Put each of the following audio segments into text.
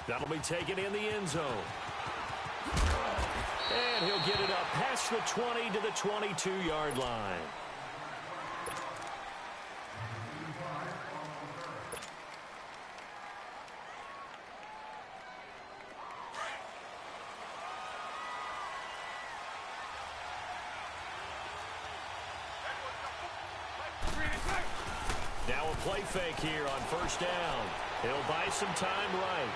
That'll be taken in the end zone. And he'll get it up past the 20 to the 22-yard line. Now a play fake here on first down. He'll buy some time right.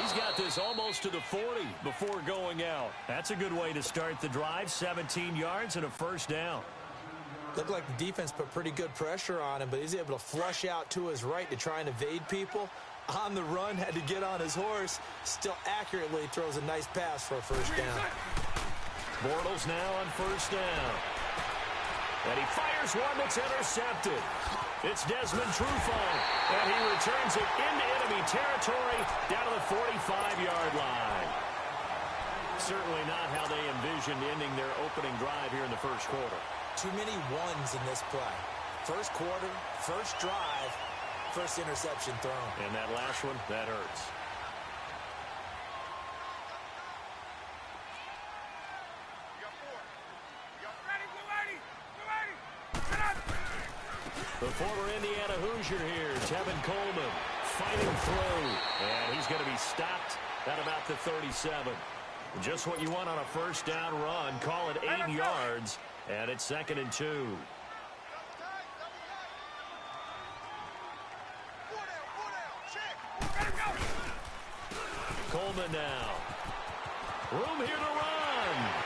He's got this almost to the 40 before going out. That's a good way to start the drive. 17 yards and a first down. Looked like the defense put pretty good pressure on him, but he's able to flush out to his right to try and evade people. On the run, had to get on his horse. Still accurately throws a nice pass for a first down. Bortles now on first down. And he fires one that's intercepted. It's Desmond Trufant, and he returns it into enemy territory down to the 45-yard line. Certainly not how they envisioned ending their opening drive here in the first quarter. Too many ones in this play. First quarter, first drive, first interception thrown. And that last one, that hurts. The former Indiana Hoosier here, Tevin Coleman, fighting through. And he's going to be stopped at about the 37. Just what you want on a first down run. Call it 8 yards. And it's 2nd and 2. Coleman now. Room here to run.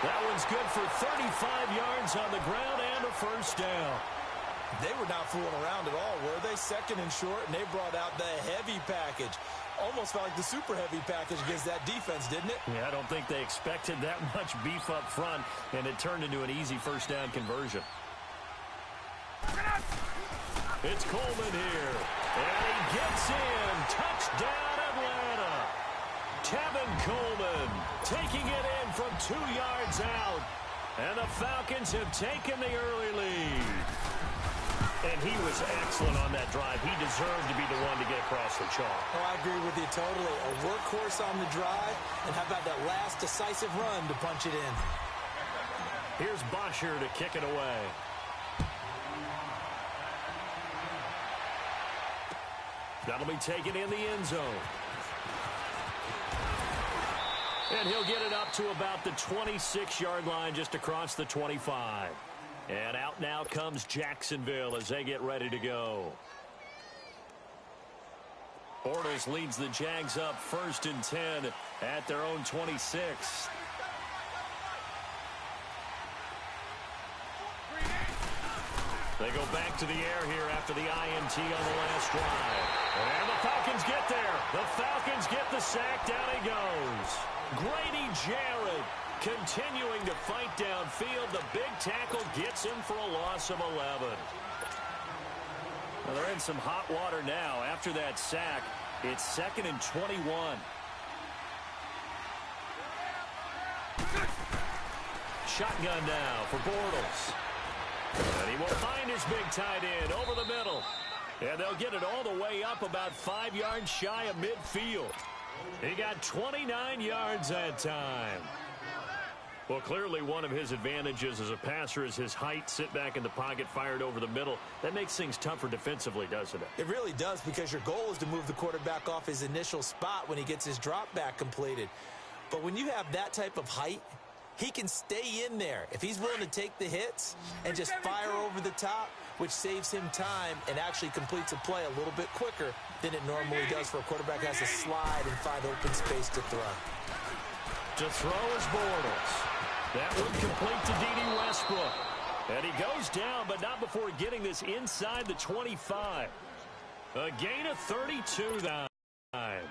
That one's good for 35 yards on the ground and a first down. They were not fooling around at all, were they? 2nd and short, and they brought out the heavy package. Almost felt like the super heavy package against that defense, didn't it? Yeah, I don't think they expected that much beef up front, and it turned into an easy first down conversion. It's Coleman here, and he gets in. Touchdown, Atlanta. Tevin Coleman taking it in from 2 yards out, and the Falcons have taken the early lead. And he was excellent on that drive. He deserved to be the one to get across the chalk. Oh, I agree with you totally. A workhorse on the drive, and how about that last decisive run to punch it in? Here's Bosher to kick it away. That'll be taken in the end zone. And he'll get it up to about the 26-yard line, just across the 25. And out now comes Jacksonville as they get ready to go. Bortles leads the Jags up 1st and 10 at their own 26. They go back to the air here after the INT on the last drive. And the Falcons get there. The Falcons get the sack. Down he goes. Grady Jarrett continuing to fight downfield. The big tackle gets him for a loss of 11. Well, they're in some hot water now. After that sack, it's 2nd and 21. Shotgun now for Bortles. And he will find his big tight end over the middle. And they'll get it all the way up about 5 yards shy of midfield. He got 29 yards that time. Well, clearly one of his advantages as a passer is his height. Sit back in the pocket, fired over the middle. That makes things tougher defensively, doesn't it? It really does, because your goal is to move the quarterback off his initial spot when he gets his drop back completed. But when you have that type of height, he can stay in there if he's willing to take the hits and just fire over the top, which saves him time and actually completes a play a little bit quicker than it normally does for a quarterback who has to slide and find open space to throw. To throw is Bortles. That one complete to D.D. Westbrook. And he goes down, but not before getting this inside the 25. A gain of 32 that time.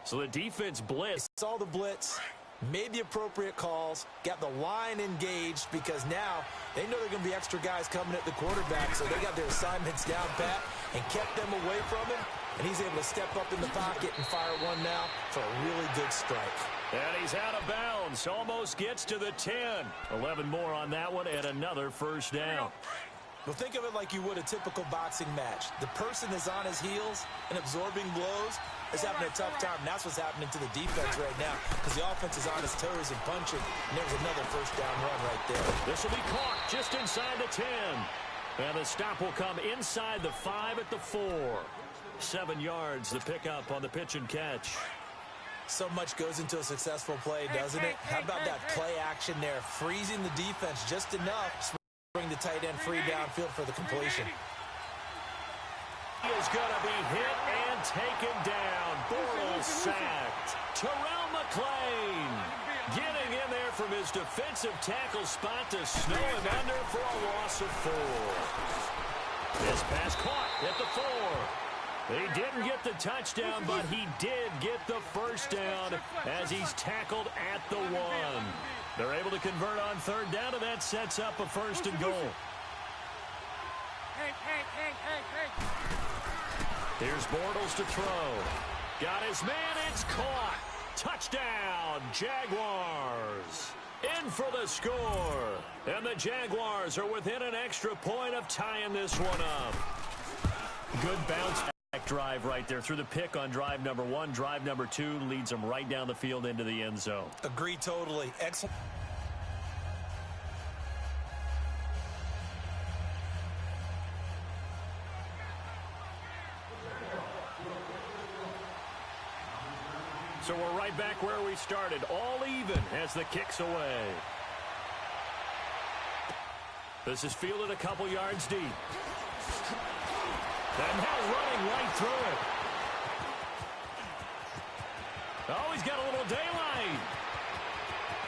So the defense blitz. Saw the blitz, made the appropriate calls, got the line engaged, because now they know there are going to be extra guys coming at the quarterback, so they got their assignments down pat and kept them away from him, and he's able to step up in the pocket and fire one now for a really good strike. And he's out of bounds, almost gets to the 10. 11 more on that one, and another first down. Well, think of it like you would a typical boxing match. The person is on his heels and absorbing blows is having a tough time. And that's what's happening to the defense right now because the offense is on his toes and punching. And there's another first down run right there. This will be caught just inside the 10. And the stop will come inside the 5 at the 4. 7 yards, the pickup on the pitch and catch. So much goes into a successful play, doesn't it? How about that play action there? Freezing the defense just enough to bring the tight end free downfield for the completion. He is going to be hit and taken down. Bortles sacked. Terrell McClain getting in there from his defensive tackle spot to snow him under for a loss of 4. This pass caught at the 4. He didn't get the touchdown, but he did get the first down as he's tackled at the 1. They're able to convert on 3rd down, and that sets up a 1st and goal. Here's Bortles to throw. Got his man. It's caught. Touchdown, Jaguars. In for the score. And the Jaguars are within an extra point of tying this one up. Good bounce back drive right there through the pick on drive number 1. Drive number 2 leads them right down the field into the end zone. Agree totally. Excellent. So we're right back where we started, all even as the kick's away. This is fielded a couple yards deep. And now running right through it. Oh, he's got a little daylight.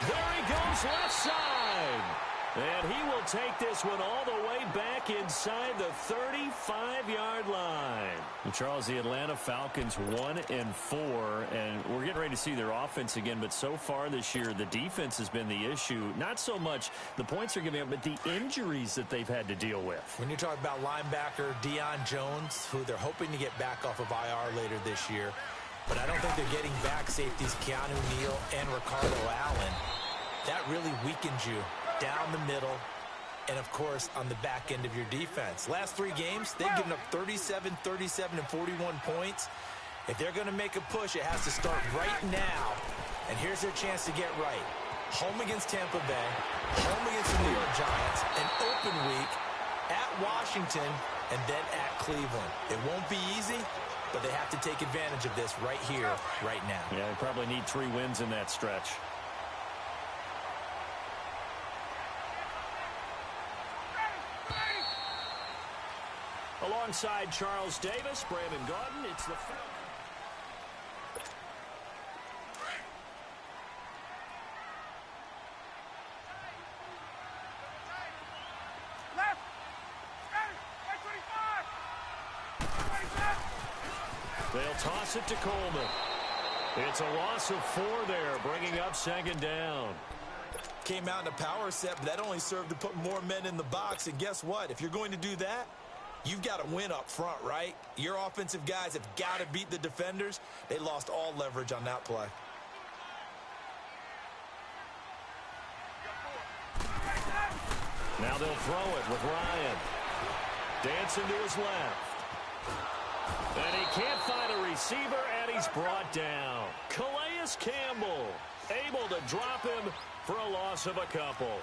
There he goes, left side. And he will take this one all the way back inside the 35-yard line. And Charles, the Atlanta Falcons 1-4, and we're getting ready to see their offense again. But so far this year, the defense has been the issue. Not so much the points they're giving up, but the injuries that they've had to deal with. When you're talking about linebacker Deion Jones, who they're hoping to get back off of IR later this year, but I don't think they're getting back safeties Keanu Neal and Ricardo Allen. That really weakens you down the middle, and, of course, on the back end of your defense. Last 3 games, they've given up 37, 37, and 41 points. If they're going to make a push, it has to start right now. And here's their chance to get right. Home against Tampa Bay, home against the New York Giants, an open week, at Washington, and then at Cleveland. It won't be easy, but they have to take advantage of this right here, right now. Yeah, they probably need 3 wins in that stretch. Alongside Charles Davis, Brandon Gaudin, it's the left. They'll toss it to Coleman. It's a loss of 4 there, bringing up 2nd down. Came out in a power set, but that only served to put more men in the box. And guess what? If you're going to do that, you've got to win up front, right? Your offensive guys have got to beat the defenders. They lost all leverage on that play. Now they'll throw it with Ryan. Dancing to his left. And he can't find a receiver, and he's brought down. Calais Campbell able to drop him for a loss of a couple.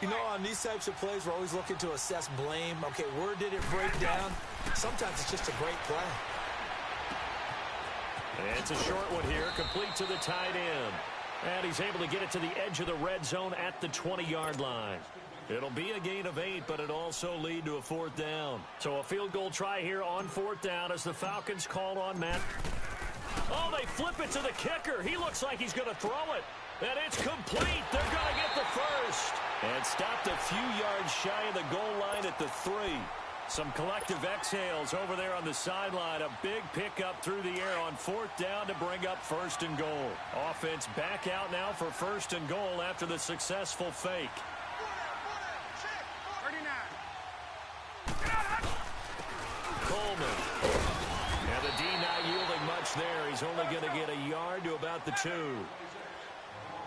You know, on these types of plays, we're always looking to assess blame. Okay, where did it break down? Sometimes it's just a great play. And it's a short one here, complete to the tight end. And he's able to get it to the edge of the red zone at the 20-yard line. It'll be a gain of 8, but it'll also lead to a 4th down. So a field goal try here on 4th down as the Falcons call on Matt. Oh, they flip it to the kicker. He looks like he's going to throw it. And it's complete. They're going to get the first. And stopped a few yards shy of the goal line at the 3. Some collective exhales over there on the sideline. A big pickup through the air on 4th down to bring up 1st and goal. Offense back out now for 1st and goal after the successful fake. 39. Coleman. And the D not yielding much there. He's only going to get a yard to about the 2.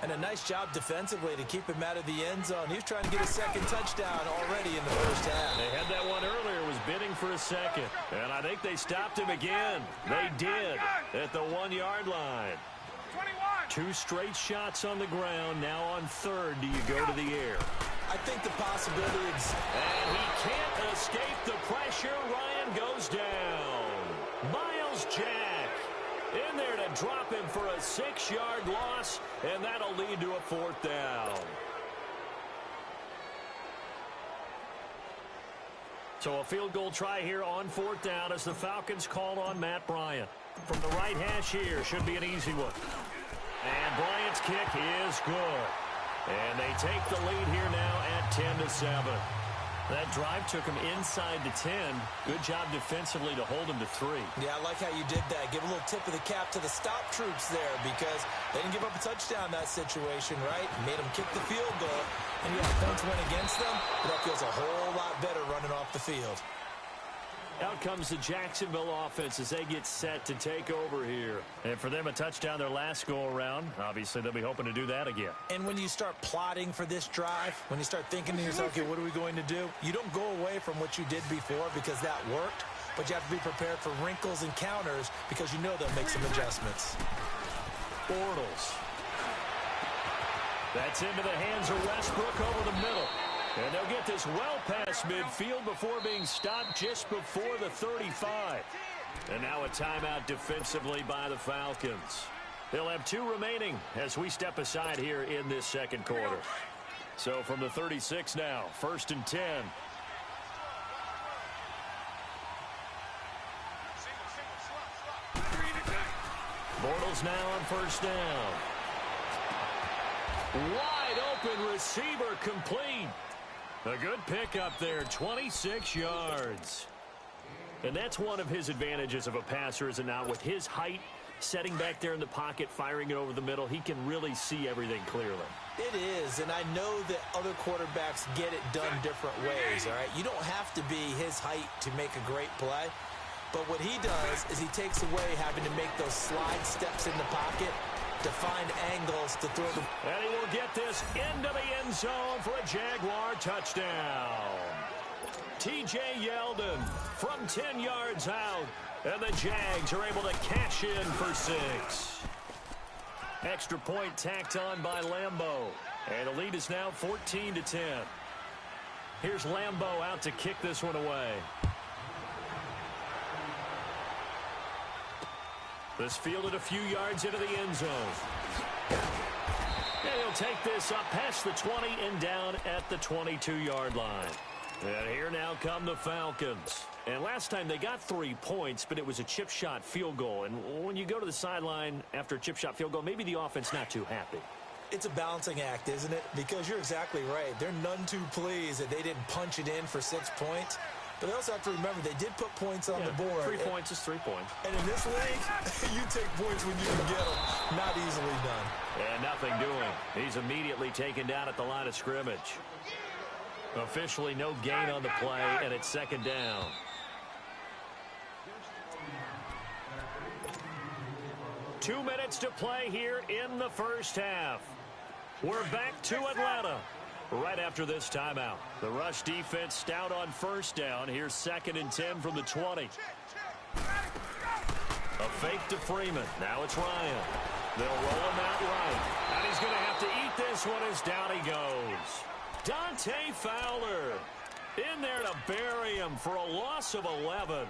And a nice job defensively to keep him out of the end zone. He was trying to get a second touchdown already in the first half. They had that one earlier, was bidding for a second. And I think they stopped him again. They did at the 1-yard line. 2 straight shots on the ground. Now on third, do you go to the air? I think the possibility is... And he can't escape the pressure. Ryan goes down. Miles Jack in there to drop him for a 6-yard loss, and that'll lead to a 4th down. So a field goal try here on 4th down as the Falcons call on Matt Bryant. From the right hash here, should be an easy one. And Bryant's kick is good. And they take the lead here now at 10-7. That drive took him inside the 10. Good job defensively to hold him to 3. Yeah, I like how you did that. Give a little tip of the cap to the stop troops there because they didn't give up a touchdown in that situation, right? Made them kick the field goal, and you have points went against them, but that feels a whole lot better running off the field. Out comes the Jacksonville offense as they get set to take over here. And for them, a touchdown their last go-around. Obviously, they'll be hoping to do that again. And when you start plotting for this drive, when you start thinking to yourself, okay, what are we going to do? You don't go away from what you did before because that worked, but you have to be prepared for wrinkles and counters because you know they'll make some adjustments. Bortles. That's into the hands of Westbrook over the middle. And they'll get this well past midfield before being stopped just before the 35. And now a timeout defensively by the Falcons. They'll have 2 remaining as we step aside here in this second quarter. So from the 36 now, 1st and 10. Bortles now on 1st down. Wide open receiver complete. A good pickup there, 26 yards. And that's one of his advantages of a passer, is it not? With his height, setting back there in the pocket, firing it over the middle, he can really see everything clearly. It is, and I know that other quarterbacks get it done different ways, all right? You don't have to be his height to make a great play. But what he does is he takes away having to make those slide steps in the pocket to find angles to throw the... And he will get this into the end zone for a Jaguar touchdown. T.J. Yeldon from 10 yards out. And the Jags are able to cash in for 6. Extra point tacked on by Lambeau. And the lead is now 14-10. Here's Lambeau out to kick this one away. This fielded a few yards into the end zone. And he'll take this up past the 20 and down at the 22-yard line. And here now come the Falcons. And last time they got 3 points, but it was a chip shot field goal. And when you go to the sideline after a chip shot field goal, maybe the offense not too happy. It's a balancing act, isn't it? Because you're exactly right. They're none too pleased that they didn't punch it in for 6 points. But they also have to remember they did put points on the board. 3 points is 3 points. And in this league, you take points when you can get them. Not easily done. And nothing doing. He's immediately taken down at the line of scrimmage. Officially no gain on the play, and it's 2nd down. Two minutes to play here in the first half. We're back to Atlanta right after this timeout. The rush defense stout on 1st down. Here's 2nd and 10 from the 20. A fake to Freeman. Now it's Ryan. They'll roll him out right. And he's going to have to eat this one as down he goes. Dante Fowler in there to bury him for a loss of 11.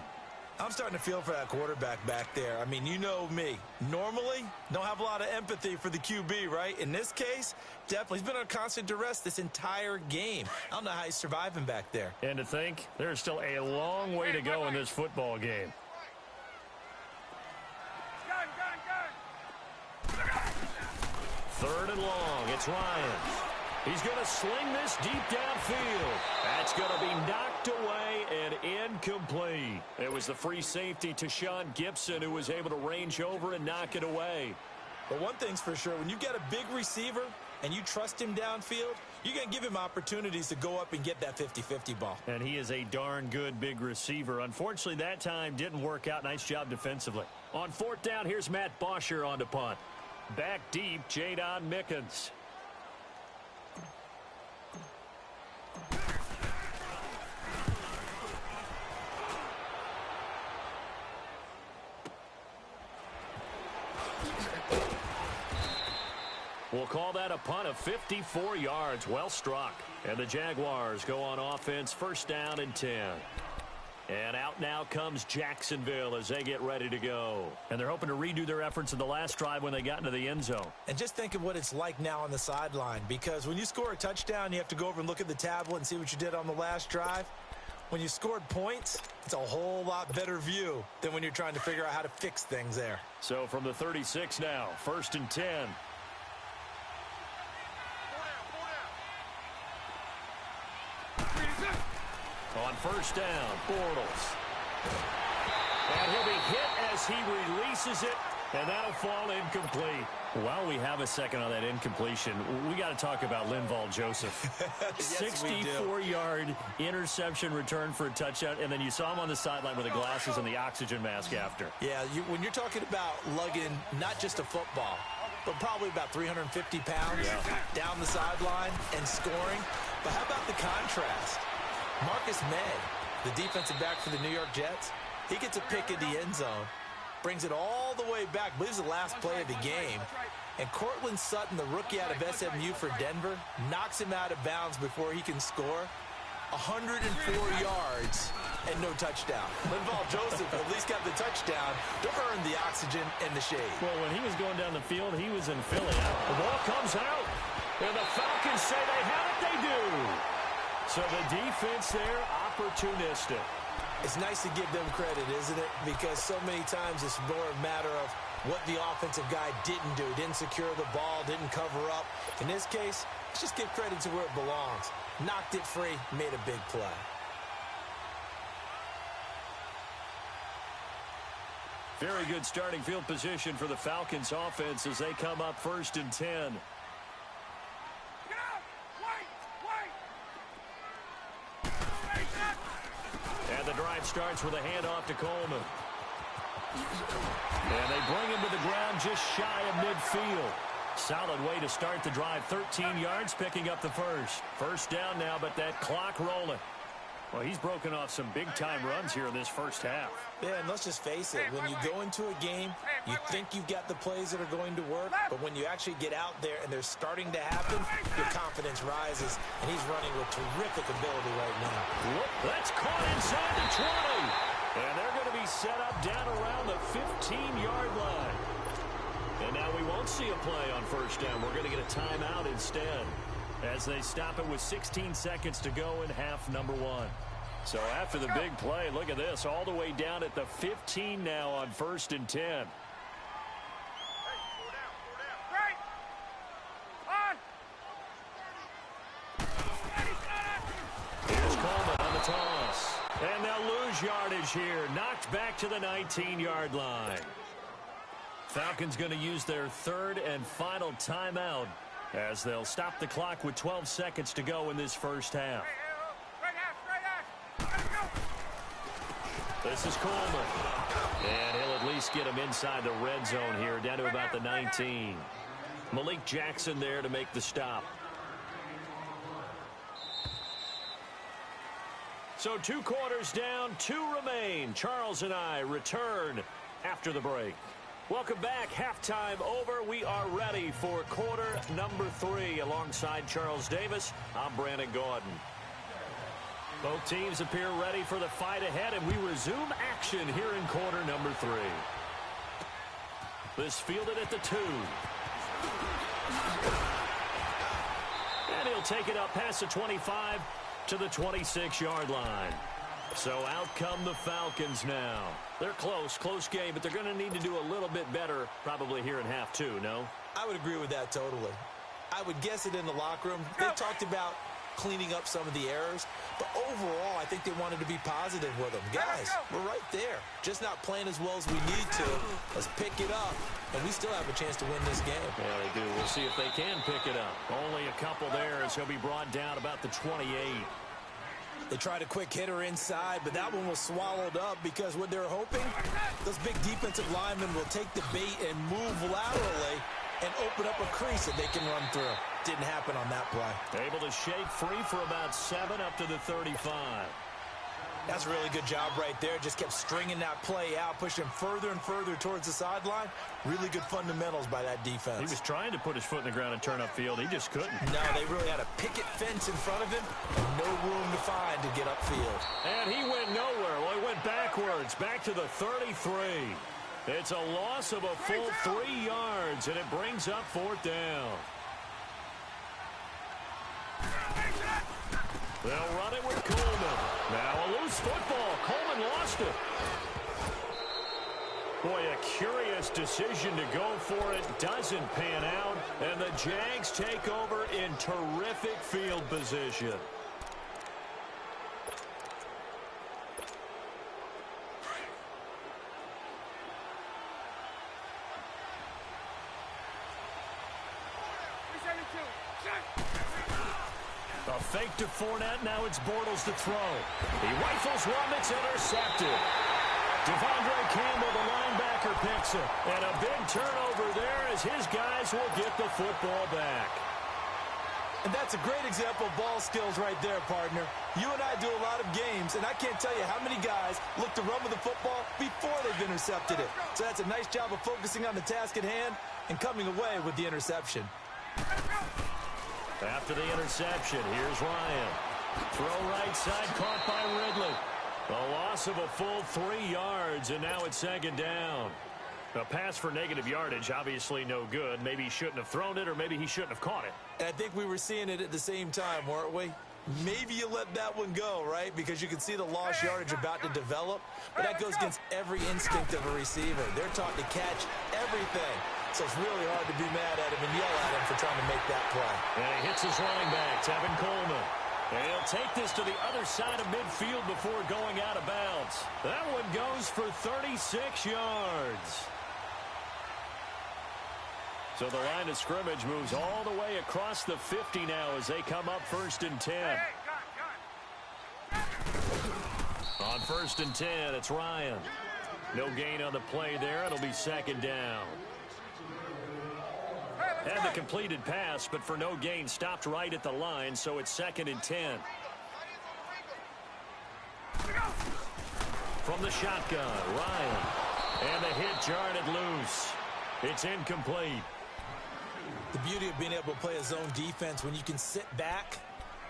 I'm starting to feel for that quarterback back there. I mean, you know me. Normally, don't have a lot of empathy for the QB, right? In this case, definitely. He's been on constant duress this entire game. I don't know how he's surviving back there. And to think, there's still a long way to go in this football game. Third and long. It's Ryan. He's going to sling this deep downfield. That's going to be knocked away and incomplete. It was the free safety to Sean Gibson who was able to range over and knock it away. But one thing's for sure, when you get a big receiver and you trust him downfield, you're going to give him opportunities to go up and get that 50-50 ball. And he is a darn good big receiver. Unfortunately, that time didn't work out. Nice job defensively. On 4th down, here's Matt Bosher on to punt. Back deep, Jadon Mickens. We'll call that a punt of 54 yards. Well struck. And the Jaguars go on offense, first down and 10. And out now comes Jacksonville as they get ready to go. And they're hoping to redo their efforts in the last drive when they got into the end zone. And just think of what it's like now on the sideline, because when you score a touchdown, you have to go over and look at the tablet and see what you did on the last drive. When you scored points, it's a whole lot better view than when you're trying to figure out how to fix things there. So from the 36 now, first and 10. On first down, Bortles. And he'll be hit as he releases it, and that'll fall incomplete. While we have a second on that incompletion, we got to talk about Linval Joseph. Yes, 64-yard interception return for a touchdown, and then you saw him on the sideline with the glasses and the oxygen mask after. Yeah, when you're talking about lugging not just a football, but probably about 350 pounds down the sideline and scoring. But how about the contrast? Marcus May, the defensive back for the New York Jets, he gets a pick in the end zone, brings it all the way back, believes the last play of the game, and Cortland Sutton, the rookie out of SMU for Denver, knocks him out of bounds before he can score. 104 yards and no touchdown. Linval Joseph at least got the touchdown to earn the oxygen and the shade. Well, when he was going down the field, he was in Philly. The ball comes out, and the Falcons say they have it, they do. So the defense there, opportunistic. It's nice to give them credit, isn't it? Because so many times it's more a matter of what the offensive guy didn't do. Didn't secure the ball, didn't cover up. In this case, let's just give credit to where it belongs. Knocked it free, made a big play. Very good starting field position for the Falcons offense as they come up first and 10. And the drive starts with a handoff to Coleman. And they bring him to the ground just shy of midfield. Solid way to start the drive. 13 yards, picking up the first. First down now, but that clock rolling. Well, he's broken off some big-time runs here in this first half. Yeah, and let's just face it. When you go into a game, you think you've got the plays that are going to work, but when you actually get out there and they're starting to happen, your confidence rises, and he's running with terrific ability right now. Look, that's caught inside the 20. And they're going to be set up down around the 15-yard line. And now we won't see a play on first down. We're going to get a timeout instead as they stop it with 16 seconds to go in half number one. So after the big play, look at this, all the way down at the 15 now on first and 10. Here's Coleman on the toss. And they'll lose yardage here. Knocked back to the 19-yard line. Falcons going to use their third and final timeout as they'll stop the clock with 12 seconds to go in this first half. This is Coleman. And he'll at least get him inside the red zone here, down to about the 19. Malik Jackson there to make the stop. So 2 quarters down, 2 remain. Charles and I return after the break. Welcome back. Halftime over. We are ready for quarter number 3. Alongside Charles Davis, I'm Brandon Gordon. Both teams appear ready for the fight ahead, and we resume action here in quarter number 3. This fielded at the 2. And he'll take it up past the 25 to the 26-yard line. So out come the Falcons now. They're close game, but they're going to need to do a little bit better probably here in half 2, no? I would agree with that totally. I would guess it in the locker room. They talked about cleaning up some of the errors, but overall I think they wanted to be positive with them. Guys, we're right there. Just not playing as well as we need to. Let's pick it up, and we still have a chance to win this game. Yeah, they do. We'll see if they can pick it up. Only a couple there as he'll be brought down about the 28. They tried a quick hitter inside, but that one was swallowed up because what they're hoping, those big defensive linemen will take the bait and move laterally and open up a crease that they can run through. Didn't happen on that play. Able to shake free for about 7 up to the 35. That's a really good job right there. Just kept stringing that play out, pushing him further and further towards the sideline. Really good fundamentals by that defense. He was trying to put his foot in the ground and turn upfield. He just couldn't. No, they really had a picket fence in front of him and no room to find to get upfield. And he went nowhere. Well, he went backwards, back to the 33. It's a loss of a full 3 yards, and it brings up 4th down. They'll run it with Coleman. Now a loose football. Coleman lost it. Boy, a curious decision to go for it. Doesn't pan out. And the Jags take over in terrific field position. A fake to Fournette. Now it's Bortles to throw. He rifles one that's intercepted. Devondre Campbell, the linebacker, picks it. And a big turnover there as his guys will get the football back. And that's a great example of ball skills right there, partner. You and I do a lot of games, and I can't tell you how many guys look to run with the football before they've intercepted it. So that's a nice job of focusing on the task at hand and coming away with the interception. After the interception, here's Ryan. Throw right side, caught by Ridley. A loss of a full 3 yards, and now it's 2nd down. A pass for negative yardage, obviously no good. Maybe he shouldn't have thrown it, or maybe he shouldn't have caught it. And I think we were seeing it at the same time, weren't we? Maybe you let that one go, right? Because you can see the lost yardage about to develop. But that goes against every instinct of a receiver. They're taught to catch everything. So it's really hard to be mad at him and yell at him for trying to make that play. And he hits his running back, Tevin Coleman. And he'll take this to the other side of midfield before going out of bounds. That one goes for 36 yards. So the line of scrimmage moves all the way across the 50 now as they come up 1st and 10. On 1st and 10, it's Ryan. No gain on the play there. It'll be 2nd down. Had the completed pass, but for no gain, stopped right at the line, so it's 2nd and 10. From the shotgun, Ryan. And the hit jarred it loose. It's incomplete. The beauty of being able to play a zone defense when you can sit back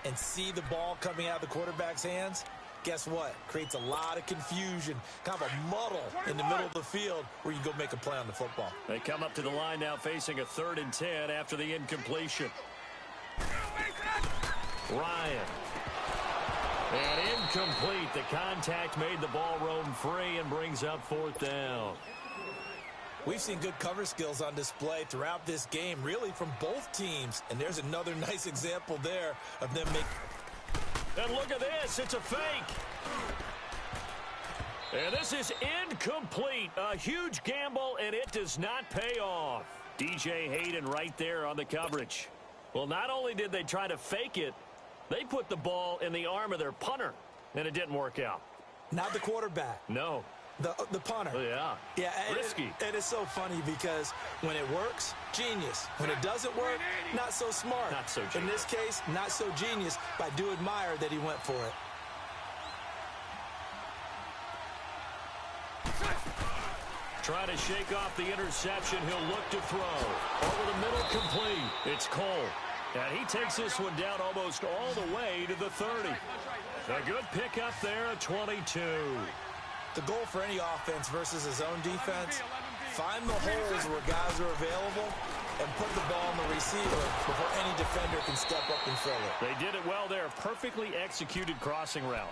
and see the ball coming out of the quarterback's hands, guess what? Creates a lot of confusion, kind of a muddle in the middle of the field where you go make a play on the football. They come up to the line now facing a 3rd and 10 after the incompletion. Ryan. And incomplete. The contact made the ball roam free and brings up 4th down. We've seen good cover skills on display throughout this game, really from both teams. And there's another nice example there of them making... And look at this. It's a fake. And this is incomplete. A huge gamble, and it does not pay off. DJ Hayden right there on the coverage. Well, not only did they try to fake it, they put the ball in the arm of their punter, and it didn't work out. Not the quarterback. No. The punter. Yeah. Yeah. Risky. It is so funny because when it works, genius. When it doesn't work, not so smart. Not so genius. In this case, not so genius, but I do admire that he went for it. Try to shake off the interception. He'll look to throw. Over the middle, complete. It's Cole. And he takes this one down almost all the way to the 30. A good pickup there at 22. The goal for any offense versus his own defense, find the holes where guys are available and put the ball on the receiver before any defender can step up and fill it. They did it well there. Perfectly executed crossing route.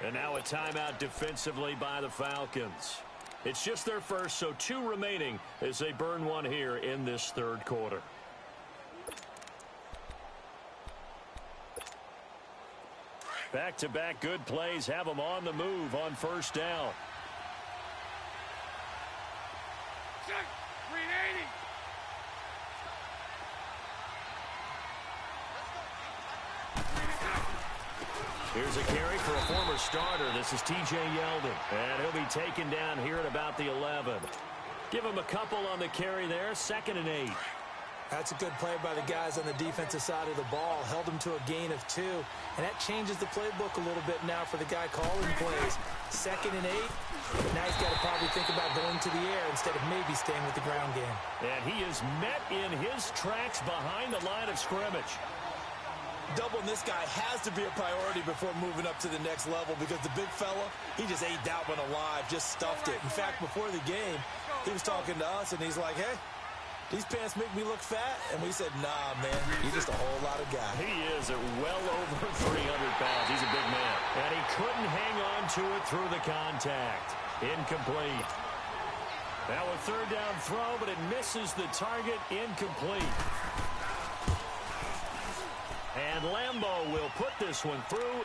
And now a timeout defensively by the Falcons. It's just their first, so 2 remaining as they burn one here in this 3rd quarter. Back-to-back good plays have them on the move on 1st down. Check. 380. Here's a carry for a former starter. This is T.J. Yeldon. And he'll be taken down here at about the 11. Give him a couple on the carry there. 2nd and 8. That's a good play by the guys on the defensive side of the ball. Held them to a gain of 2. And that changes the playbook a little bit now for the guy calling plays. 2nd and 8. Now he's got to probably think about going to the air instead of maybe staying with the ground game. And he is met in his tracks behind the line of scrimmage. Doubling this guy has to be a priority before moving up to the next level because the big fella, he just ate that one alive, just stuffed it. In fact, before the game, he was talking to us, and he's like, hey, these pants make me look fat? And we said, nah, man, you're just a whole lot of guy. He is at well over 300 pounds. He's a big man. And he couldn't hang on to it through the contact. Incomplete. Now a 3rd down throw, but it misses the target. Incomplete. And Lambeau will put this one through.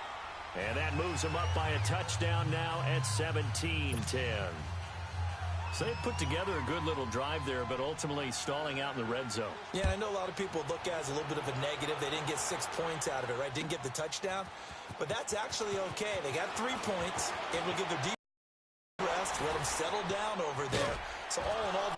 And that moves him up by a touchdown now at 17-10. So they put together a good little drive there, but ultimately stalling out in the red zone. Yeah, I know a lot of people look at it as a little bit of a negative. They didn't get 6 points out of it, right? Didn't get the touchdown. But that's actually okay. They got 3 points. Able to give their defense rest, let them settle down over there. So all in all,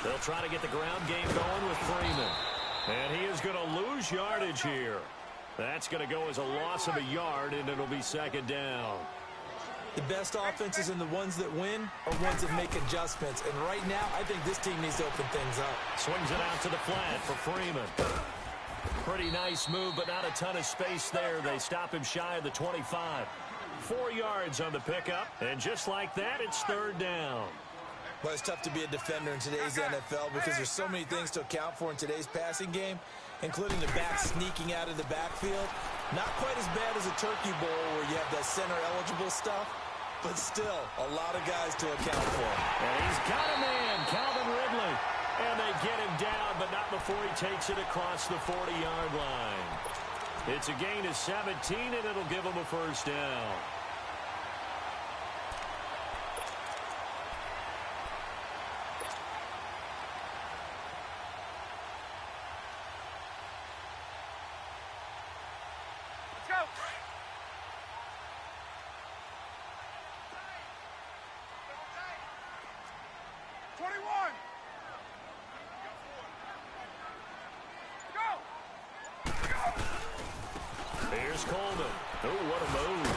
they'll try to get the ground game going with Freeman. And he is going to lose yardage here. That's going to go as a loss of a yard, and it'll be 2nd down. the best offenses and the ones that win are ones that make adjustments. And right now, I think this team needs to open things up. Swings it out to the flat for Freeman. Pretty nice move, but not a ton of space there. They stop him shy of the 25. 4 yards on the pickup, and just like that, it's 3rd down. Well, it's tough to be a defender in today's NFL because there's so many things to account for in today's passing game, including the back sneaking out of the backfield. Not quite as bad as a turkey bowl where you have the center-eligible stuff, but still a lot of guys to account for. And he's got a man, Calvin Ridley. And they get him down, but not before he takes it across the 40-yard line. It's a gain of 17, and it'll give him a 1st down. Let's go. Here's Coleman. Oh, what a move.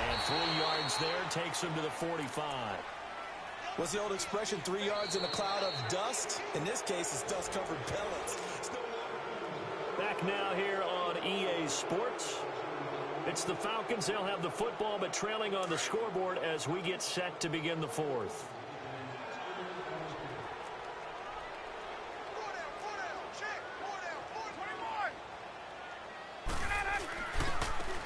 And 3 yards there takes him to the 45. What's the old expression, 3 yards in a cloud of dust? In this case, it's dust-covered pellets. Back now here on EA Sports. It's the Falcons. They'll have the football, but trailing on the scoreboard as we get set to begin the 4th.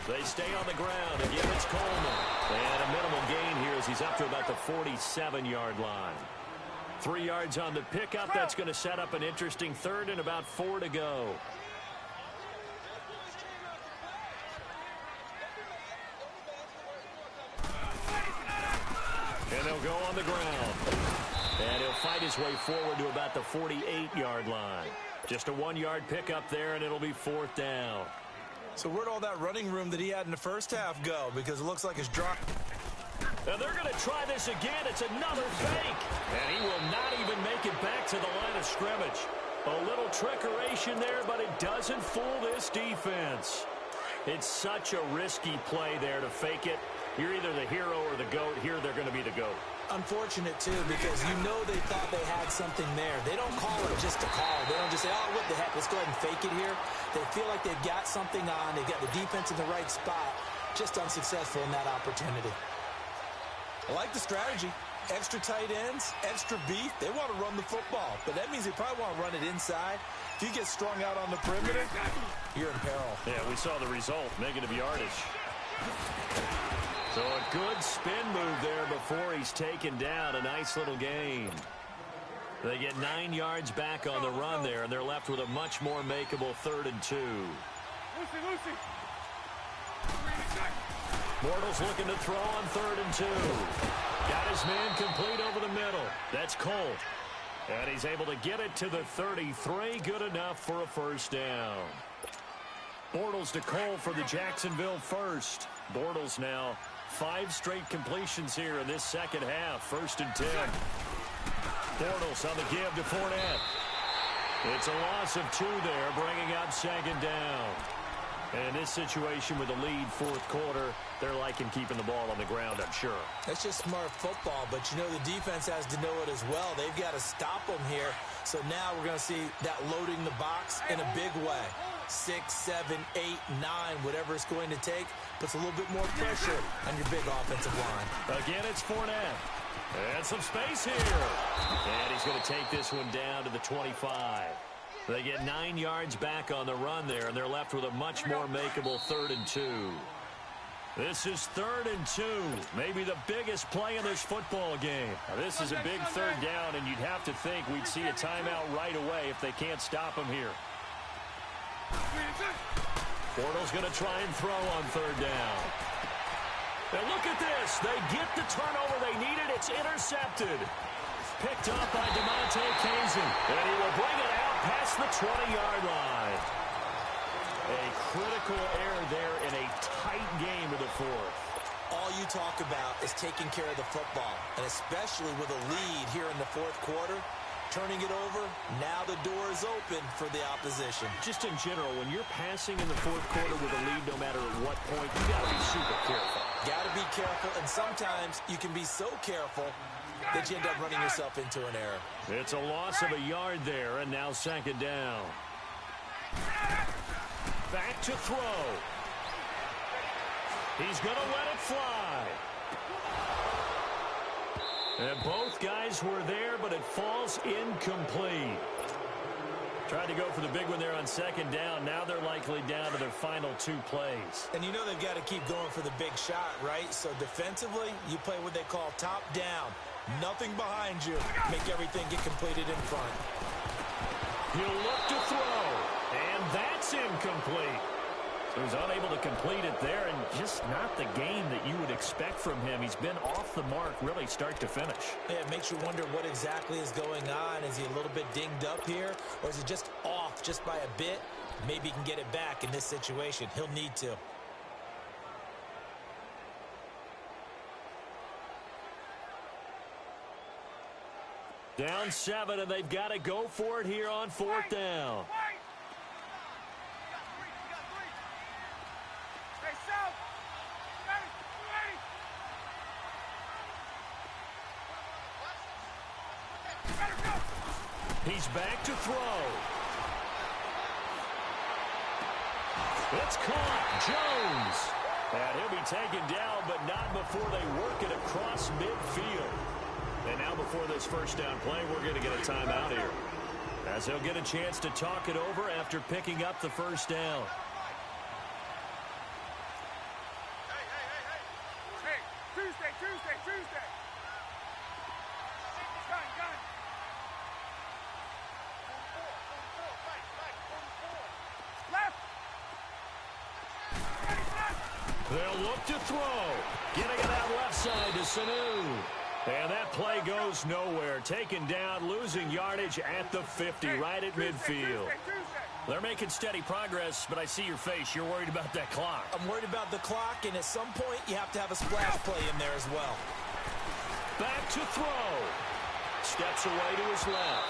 They stay on the ground. Again, it's Coleman. And a minimal gain here as he's up to about the 47-yard line. 3 yards on the pickup. That's going to set up an interesting 3rd and about 4 to go. And they'll go on the ground. And he'll fight his way forward to about the 48-yard line. Just a 1-yard pickup there, and it'll be 4th down. So where'd all that running room that he had in the first half go? Because it looks like it's dropped. And they're going to try this again. It's another fake. And he will not even make it back to the line of scrimmage. A little trickeration there, but it doesn't fool this defense. It's such a risky play there to fake it. You're either the hero or the GOAT. Here they're going to be the GOAT. Unfortunate, too, because you know they thought they had something there. They don't call it just to call. They don't just say, oh, what the heck, let's go ahead and fake it here. They feel like they've got something on. They've got the defense in the right spot. Just unsuccessful in that opportunity. I like the strategy. Extra tight ends, extra beef. They want to run the football, but that means they probably want to run it inside. If you get strung out on the perimeter, you're in peril. Yeah, we saw the result, negative yardage. So a good spin move there before he's taken down. A nice little gain. They get 9 yards back on the run there, and they're left with a much more makeable 3rd and 2. Lucy. Bortles looking to throw on 3rd and 2. Got his man complete over the middle. That's Colt. And he's able to get it to the 33. Good enough for a 1st down. Bortles to Cole for the Jacksonville first. Bortles now 5 straight completions here in this second half. 1st and 10. Bortles on the give to Fournette. It's a loss of 2 there, bringing up 2nd down. And in this situation with the lead 4th quarter, they're liking keeping the ball on the ground, I'm sure. That's just smart football, but you know the defense has to know it as well. They've got to stop them here. So now we're going to see that loading the box in a big way. 6, 7, 8, 9, whatever it's going to take, puts a little bit more pressure on your big offensive line. Again, it's Fournette. And some space here. And he's going to take this one down to the 25. They get 9 yards back on the run there, and they're left with a much more makeable 3rd and 2. This is 3rd and 2, maybe the biggest play in this football game. Now, this is a big 3rd down, and you'd have to think we'd see a timeout right away if they can't stop him here. Bortles going to try and throw on 3rd down. And look at this. They get the turnover they needed. It's intercepted. Picked up by DeMonte Kazin. And he will bring it out past the 20-yard line. A critical error there in a tight game of the 4th. All you talk about is taking care of the football, and especially with a lead here in the 4th quarter, turning it over, now the door is open for the opposition. Just in general, when you're passing in the 4th quarter with a lead, no matter at what point, you got to be super careful. Got to be careful, and sometimes you can be so careful that you end up running yourself into an error. It's a loss of a yard there, and now 2nd down. Back to throw. He's going to let it fly. And both guys were there, but it falls incomplete. Tried to go for the big one there on 2nd down. Now they're likely down to their final 2 plays. And you know they've got to keep going for the big shot, right? So defensively, you play what they call top down. Nothing behind you. Make everything get completed in front. He'll look to throw. And that's incomplete. So he's unable to complete it there, and just not the game that you would expect from him. He's been off the mark really start to finish. Yeah, it makes you wonder what exactly is going on. Is he a little bit dinged up here, or is he just off just by a bit? Maybe he can get it back in this situation. He'll need to. Down 7, and they've got to go for it here on 4th down. He's back to throw. It's caught. Jones. And he'll be taken down, but not before they work it across midfield. And now before this 1st down play, we're going to get a timeout here, as he'll get a chance to talk it over after picking up the 1st down. Hey, Tuesday. Gun. Left. They'll look to throw. Getting it out left side to Sanu. And that play goes nowhere. Taken down, losing yardage at the 50, right at midfield. They're making steady progress, but I see your face. You're worried about that clock. I'm worried about the clock, and at some point, you have to have a splash play in there as well. Back to throw. Steps away to his left.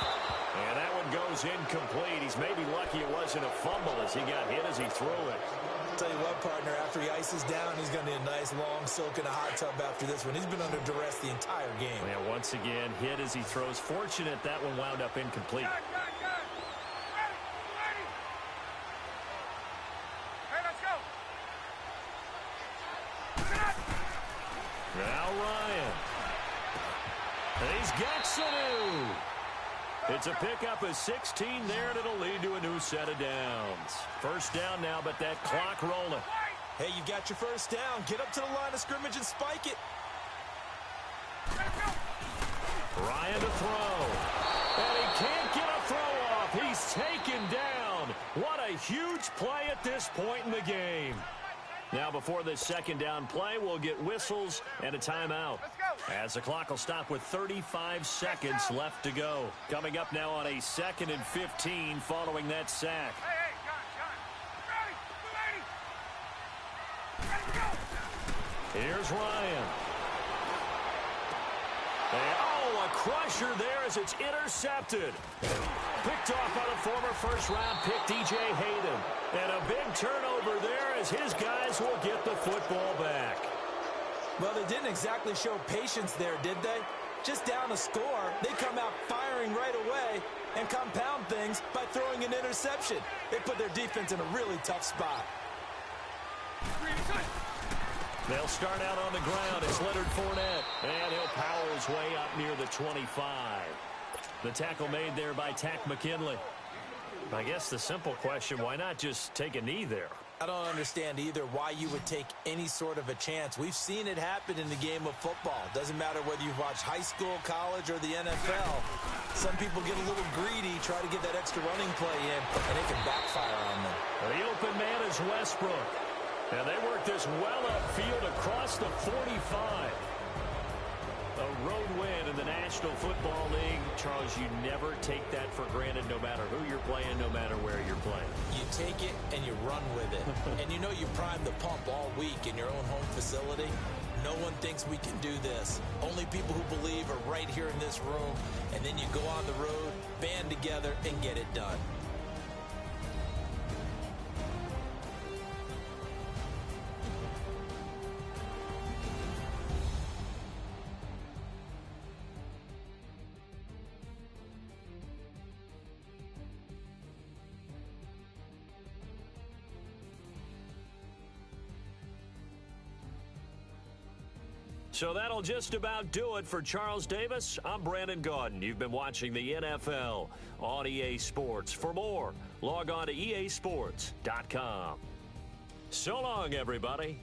And that one goes incomplete. He's maybe lucky it wasn't a fumble as he got hit as he threw it. Tell you what, partner, after he ices down, he's going to need a nice long soak in a hot tub after this one. He's been under duress the entire game. Yeah, once again, hit as he throws. Fortunate that one wound up incomplete. Ready. Hey, let's go. Now Ryan. And he's got Sanu. It's a pickup of 16 there, and it'll lead to a new set of downs. 1st down now, but that clock rolling. Hey, you've got your 1st down. Get up to the line of scrimmage and spike it. Ryan to throw. And he can't get a throw off. He's taken down. What a huge play at this point in the game. Now, before this 2nd down play, we'll get whistles and a timeout, as the clock will stop with 35 seconds left to go. Coming up now on a 2nd and 15 following that sack. Hey, gun. Here's Ryan. Oh, a crusher there as it's intercepted. Picked off by the former first-round pick, DJ Hayden. And a big turnover there as his guys will get the football back. Well, they didn't exactly show patience there, did they? Just down a score, they come out firing right away and compound things by throwing an interception. They put their defense in a really tough spot. They'll start out on the ground. It's Leonard Fournette. And he'll power his way up near the 25. The tackle made there by Tack McKinley. I guess the simple question, why not just take a knee there? I don't understand either why you would take any sort of a chance. We've seen it happen in the game of football. Doesn't matter whether you've watched high school, college, or the NFL. Some people get a little greedy, try to get that extra running play in, and it can backfire on them. The open man is Westbrook. And they work this well upfield across the 45. A road win in the National Football League. Charles, you never take that for granted no matter who you're playing, no matter where you're playing. You take it and you run with it. And you know you prime the pump all week in your own home facility. No one thinks we can do this. Only people who believe are right here in this room. And then you go on the road, band together, and get it done. So that'll just about do it for Charles Davis. I'm Brandon Gaudin. You've been watching the NFL on EA Sports. For more, log on to easports.com. So long, everybody.